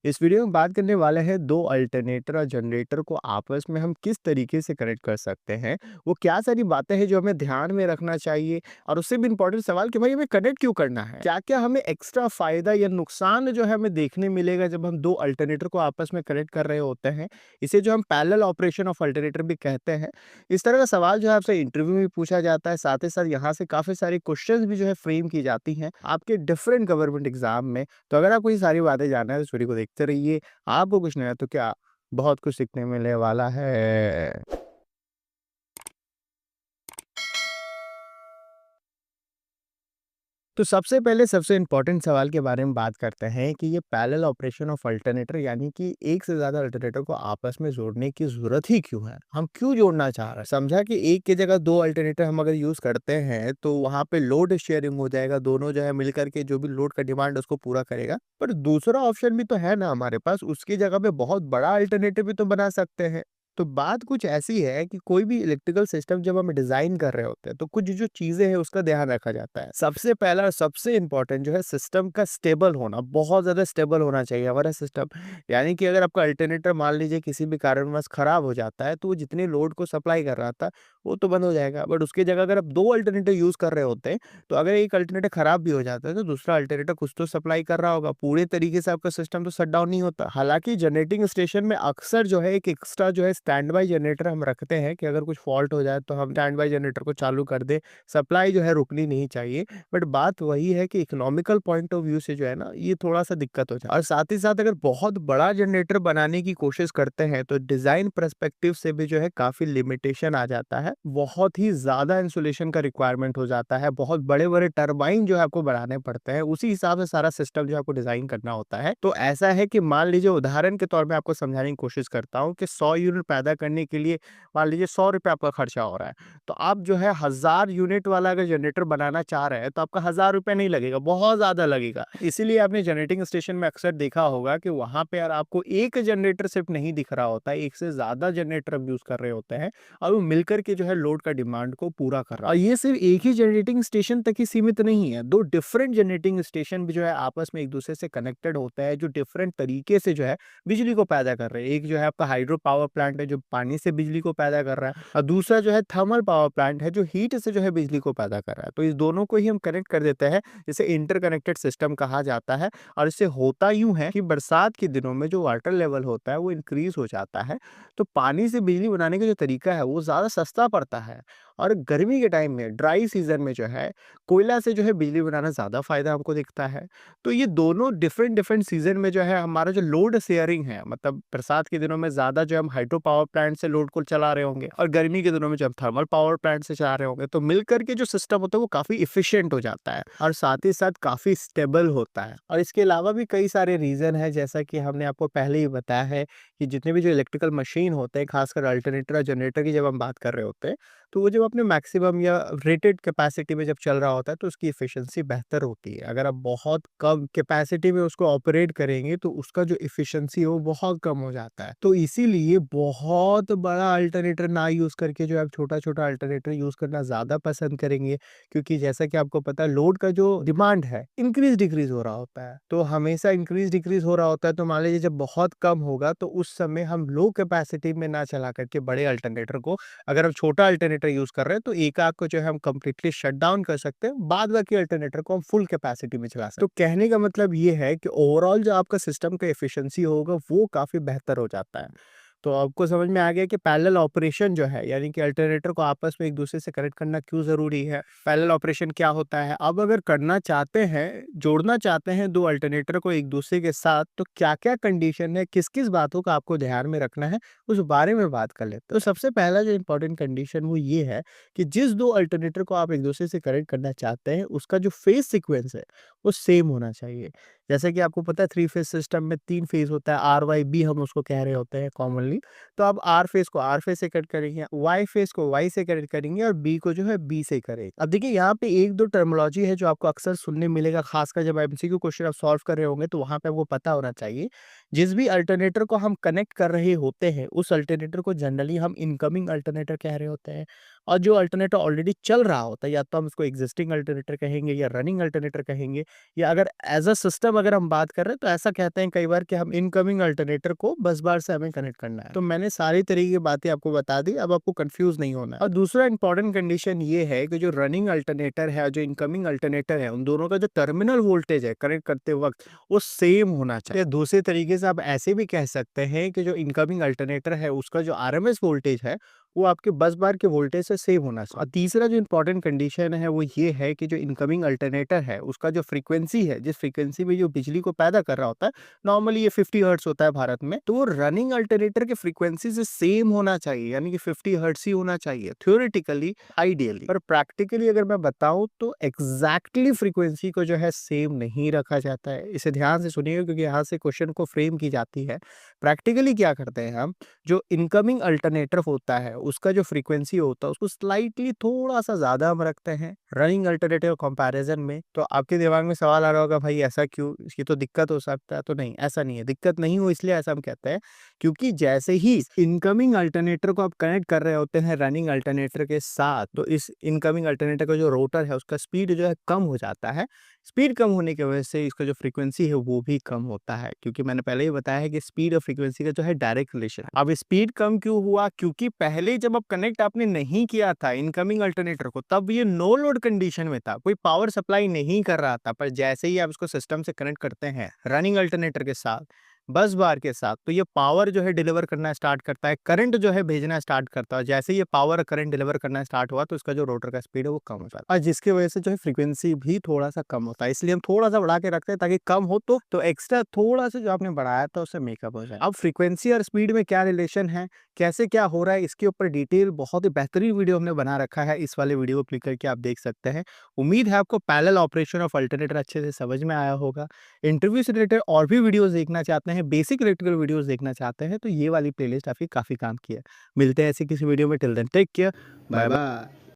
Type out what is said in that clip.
इस वीडियो में बात करने वाले हैं दो अल्टरनेटर और जनरेटर को आपस में हम किस तरीके से कनेक्ट कर सकते हैं। वो क्या सारी बातें हैं जो हमें ध्यान में रखना चाहिए और उससे भी इम्पोर्टेंट सवाल कि भाई हमें कनेक्ट क्यों करना है। क्या क्या हमें एक्स्ट्रा फायदा या नुकसान जो है हमें देखने मिलेगा जब हम दो अल्टरनेटर को आपस में कनेक्ट कर रहे होते हैं। इसे जो हम पैरेलल ऑपरेशन ऑफ अल्टरनेटर भी कहते हैं। इस तरह का सवाल जो है आपसे इंटरव्यू में पूछा जाता है, साथ ही साथ यहाँ से काफी सारी क्वेश्चंस भी जो है फ्रेम की जाती हैं आपके डिफरेंट गवर्नमेंट एग्जाम में। तो अगर आपको ये सारी बातें जानना है तो इस वीडियो को देखते रहिए। आपको कुछ नया तो क्या, बहुत कुछ सीखने मिलने वाला है। तो सबसे पहले सबसे इम्पोर्टेंट सवाल के बारे में बात करते हैं कि ये पैरेलल ऑपरेशन ऑफ अल्टरनेटर यानी कि एक से ज़्यादा अल्टरनेटर को आपस में जोड़ने की ज़रूरत ही क्यों है? हम क्यों जोड़ना चाह रहे हैं? समझा कि एक की जगह 2 अल्टरनेटर हम अगर यूज़ करते हैं तो वहाँ पे लोड शेयरिंग हो जाएगा, दोनों जो है मिलकर के जो भी लोड का डिमांड है उसको पूरा करेगा। पर दूसरा ऑप्शन भी तो है ना हमारे पास, उसकी जगह पे बहुत बड़ा अल्टरनेटिव भी तो बना सकते हैं। तो बात कुछ ऐसी है कि कोई भी इलेक्ट्रिकल सिस्टम जब हम डिजाइन कर रहे होते हैं तो कुछ जो चीजें हैं उसका ध्यान रखा जाता है। सबसे पहला और सबसे इंपॉर्टेंट जो है सिस्टम का स्टेबल होना, बहुत ज्यादा स्टेबल होना चाहिए हमारा सिस्टम। यानी कि अगर आपका अल्टरनेटर मान लीजिए किसी भी कारणवश खराब हो जाता है तो वो जितने लोड को सप्लाई कर रहा था वो तो बंद हो जाएगा, बट उसकी जगह अगर आप दो अल्टरनेटर यूज कर रहे होते हैं तो अगर एक अल्टरनेटर खराब भी हो जाता है तो दूसरा अल्टरनेटर कुछ तो सप्लाई कर रहा होगा, पूरे तरीके से आपका सिस्टम तो शट डाउन नहीं होता। हालांकि जनरेटिंग स्टेशन में अक्सर जो है एक एक्स्ट्रा जो है स्टैंड बाय जनरेटर हम रखते हैं कि अगर कुछ फॉल्ट हो जाए तो हम स्टैंड बाय जनरेटर को चालू कर दे, सप्लाई जो है रुकनी नहीं चाहिए। बट बात वही है कि इकोनॉमिकल पॉइंट ऑफ व्यू से जो है ना ये थोड़ा सा दिक्कत हो जाए। और साथ ही साथ अगर बहुत बड़ा जनरेटर बनाने की कोशिश करते हैं तो डिजाइन पर्सपेक्टिव से भी जो है काफी लिमिटेशन आ जाता है, बहुत ही ज्यादा इंसुलेशन का रिक्वायरमेंट हो जाता है, बहुत बड़े बड़े टरबाइन जो है आपको बनाने पड़ते हैं, उसी हिसाब से सारा सिस्टम जो है आपको डिजाइन करना होता है। तो ऐसा है कि मान लीजिए उदाहरण के तौर पे आपको समझाने की कोशिश करता हूँ कि 100 यूनिट पैदा करने के लिए मान लीजिए 100 रुपए आपका खर्चा हो रहा है। तो आप जो है 1000 यूनिट वाला अगर जनरेटर बनाना चाह रहे हैं तो आपका 1000 रुपए नहीं लगेगा, बहुत ज्यादा लगेगा। इसीलिए आपने जनरेटिंग स्टेशन में अक्सर देखा होगा कि वहां पे यार आपको एक जनरेटर सिर्फ नहीं दिख रहा होता है, एक से ज्यादा जनरेटर अब यूज कर रहे होते हैं और वो मिलकर के जो है लोड का डिमांड को पूरा कर रहा है। और ये सिर्फ एक ही जनरेटिंग स्टेशन तक ही सीमित नहीं है, दो डिफरेंट जनरेटिंग स्टेशन भी जो है आपस में एक दूसरे से कनेक्टेड होता है, जो डिफरेंट तरीके से जो है बिजली को पैदा कर रहे हैं। एक जो है आपका हाइड्रो पावर प्लांट है जो पानी से बिजली को पैदा कर रहा है, और दूसरा जो है थर्मल पावर प्लांट है जो हीट से जो है बिजली को पैदा कर रहा है। तो इस दोनों को ही हम कनेक्ट कर देते हैं, जिसे इंटरकनेक्टेड सिस्टम कहा जाता है। और इससे होता यूं है कि बरसात के दिनों में जो वाटर लेवल होता है वो इंक्रीज हो जाता है, तो पानी से बिजली बनाने का जो तरीका है वो ज़्यादा सस्ता पड़ता है। और गर्मी के टाइम में ड्राई सीज़न में जो है कोयला से जो है बिजली बनाना ज़्यादा फ़ायदा हमको दिखता है। तो ये दोनों डिफरेंट डिफरेंट सीज़न में जो है हमारा जो लोड शेयरिंग है, मतलब बरसात के दिनों में ज़्यादा जो हम हाइड्रो पावर प्लांट से लोड को चला रहे होंगे और गर्मी के दिनों में जब थर्मल पावर प्लांट से चला रहे होंगे, तो मिलकर के जो सिस्टम होता है वो काफ़ी इफ़िशिएंट हो जाता है और साथ ही साथ काफ़ी स्टेबल होता है। और इसके अलावा भी कई सारे रीज़न हैं, जैसा कि हमने आपको पहले ही बताया है कि जितने भी जो इलेक्ट्रिकल मशीन होते हैं, खासकर अल्टरनेटर और जनरेटर की जब हम बात कर रहे होते हैं, तो वो जब अपने मैक्सिमम या रेटेड कैपेसिटी में जब चल रहा होता है तो उसकी एफिशिएंसी बेहतर होती है। अगर आप बहुत कम कैपेसिटी में उसको ऑपरेट करेंगे तो उसका जो एफिशिएंसी है वो बहुत कम हो जाता है। तो इसीलिए बहुत बड़ा अल्टरनेटर ना यूज़ करके जो है आप छोटा-छोटा अल्टरनेटर यूज़ करना ज़्यादा पसंद करेंगे, क्योंकि जैसा कि आपको पता है लोड का जो डिमांड है इंक्रीज़-डिक्रीज़ हो रहा होता है। तो हमेशा इंक्रीज़-डिक्रीज़ हो रहा होता है, तो मान लीजिए जब बहुत कम होगा तो उस समय हम लो कैपेसिटी में ना चला करके बड़े अल्टरनेटर को, अगर हम छोटा अल्टरनेटर यूज़ कर रहे हैं तो एक आग को जो है हम कंप्लीटली शट डाउन कर सकते हैं, बाद बाकी अल्टरनेटर को हम फुल कैपेसिटी में चला सकते हैं। तो कहने का मतलब ये है कि ओवरऑल जो आपका सिस्टम का एफिशिएंसी होगा वो काफ़ी बेहतर हो जाता है। तो आपको समझ में आ गया कि पैरेलल ऑपरेशन जो है यानी कि अल्टरनेटर को आपस में एक दूसरे से कनेक्ट करना क्यों ज़रूरी है, पैरेलल ऑपरेशन क्या होता है। अब अगर करना चाहते हैं, जोड़ना चाहते हैं दो अल्टरनेटर को एक दूसरे के साथ, तो क्या-क्या कंडीशन है, किस-किस बातों का आपको ध्यान में रखना है, उस बारे में बात कर लेते हैं। तो सबसे पहला जो इम्पोर्टेंट कंडीशन वो ये है कि जिस दो अल्टरनेटर को आप एक दूसरे से कनेक्ट करना चाहते हैं, उसका जो फेज़ सीक्वेंस है, वो सेम होना चाहिए। जैसा कि आपको पता है 3 फेज़ सिस्टम में 3 फेज़ होता है, आर-वाई-बी हम उसको कह रहे होते हैं कॉमनली। तो आप आर फेज़ को आर फेज़ से कट करेंगे, वाई फेज़ को वाई से कट करेंगे और बी को जो है बी से करेंगे। अब देखिए यहाँ पे 1-2 टर्मिनोलॉजी है जो आपको अक्सर सुनने मिलेगा, खासकर जब एमसीक्यू क्वेश्चन आप सॉल्व कर रहे होंगे तो वहाँ पे आपको पता होना चाहिए। जिस भी अल्टरनेटर को हम कनेक्ट कर रहे होते हैं, उस अल्टरनेटर को जनरली हम इनकमिंग अल्टरनेटर कह रहे होते हैं। और जो अल्टरनेटर ऑलरेडी चल रहा होता है, या तो हम उसको एक्जिस्टिंग अल्टरनेटर कहेंगे या रनिंग अल्टरनेटर कहेंगे, या अगर एज़ अ सिस्टम अगर हम बात कर रहे हैं तो ऐसा कहते हैं कई बार कि हम इनकमिंग अल्टरनेटर को बस बार से हमें कनेक्ट करना है। तो मैंने सारी तरीके की बातें आपको बता दी, अब आपको कंफ्यूज नहीं होना है। और दूसरा इंपॉर्टेंट कंडीशन ये है कि जो रनिंग अल्टरनेटर है और जो इनकमिंग अल्टरनेटर है, उन दोनों का जो टर्मिनल वोल्टेज है कनेक्ट करते वक्त वो सेम होना चाहिए। दूसरे तरीके से आप ऐसे भी कह सकते हैं कि जो इनकमिंग अल्टरनेटर है उसका जो आरएमएस वोल्टेज है वो आपके बस बार के वोल्टेज से सेम होना चाहिए। और तीसरा जो इंपॉर्टेंट कंडीशन है वो ये है कि जो इनकमिंग अल्टरनेटर है उसका जो फ्रीक्वेंसी है, जिस फ्रीक्वेंसी में जो बिजली को पैदा कर रहा होता है, नॉर्मली ये 50 हर्ट्ज होता है भारत में, तो वो रनिंग अल्टरनेटर के फ्रीक्वेंसी से सेम होना चाहिए, यानी कि 50 हर्ट्ज ही होना चाहिए थ्योरेटिकली, आइडियली। पर प्रैक्टिकली अगर मैं बताऊं तो एग्जैक्टली फ्रीक्वेंसी को जो है सेम नहीं रखा जाता है। इसे ध्यान से सुनिएगा क्योंकि यहाँ से क्वेश्चन को फ्रेम की जाती है। प्रैक्टिकली क्या करते हैं हम, जो इनकमिंग अल्टरनेटर होता है उसका जो फ्रीक्वेंसी होता है उसको स्लाइटली थोड़ा सा ज्यादा हम रखते हैं रनिंग अल्टरनेटिव कंपैरिजन में। तो आपके दिमाग में सवाल आ रहा होगा भाई ऐसा क्यों, इसकी तो दिक्कत हो सकता है। तो नहीं, ऐसा नहीं है, दिक्कत नहीं हो इसलिए ऐसा हम कहते हैं क्योंकि जैसे ही इनकमिंग अल्टरनेटर को आप कनेक्ट कर रहे होते हैं रनिंग अल्टरनेटर के साथ, तो इस इनकमिंग अल्टरनेटर का जो रोटर है उसका स्पीड जो है कम हो जाता है। स्पीड कम होने की वजह से इसका जो फ्रीक्वेंसी है वो भी कम होता है, क्योंकि मैंने पहले ही बताया है कि स्पीड और फ्रीक्वेंसी का जो है डायरेक्ट रिलेशन। अब स्पीड कम क्यों हुआ, क्योंकि पहले जब आप कनेक्ट आपने नहीं किया था इनकमिंग अल्टरनेटर को तब ये नो लोड कंडीशन में था, कोई पावर सप्लाई नहीं कर रहा था। पर जैसे ही आप इसको सिस्टम से कनेक्ट करते हैं रनिंग अल्टरनेटर के साथ, बस बार के साथ, तो ये पावर जो है डिलीवर करना स्टार्ट करता है, करंट जो है भेजना स्टार्ट करता है। जैसे ये पावर करंट डिलीवर करना स्टार्ट हुआ तो इसका जो रोटर का स्पीड है वो कम हो जाता है, और जिसकी वजह से जो है फ्रीक्वेंसी भी थोड़ा सा कम होता है। इसलिए हम थोड़ा सा बढ़ा के रखते हैं ताकि कम हो तो एक्स्ट्रा थोड़ा सा जो आपने बढ़ाया था उससे मेकअप हो जाए। अब फ्रीक्वेंसी और स्पीड में क्या रिलेशन है, कैसे क्या हो रहा है, इसके ऊपर डिटेल बहुत ही बेहतरीन वीडियो हमने बना रखा है। इस वाले वीडियो को क्लिक करके आप देख सकते हैं। उम्मीद है आपको पैरेलल ऑपरेशन ऑफ अल्टरनेटर अच्छे से समझ में आया होगा। इंटरव्यू से रिलेटेड और भी वीडियोस देखना चाहते हैं, बेसिक इलेक्ट्रिकल वीडियोस देखना चाहते हैं, तो ये वाली प्लेलिस्ट आपकी काफी काम की है। मिलते हैं ऐसे किसी वीडियो में, till then take care, bye bye.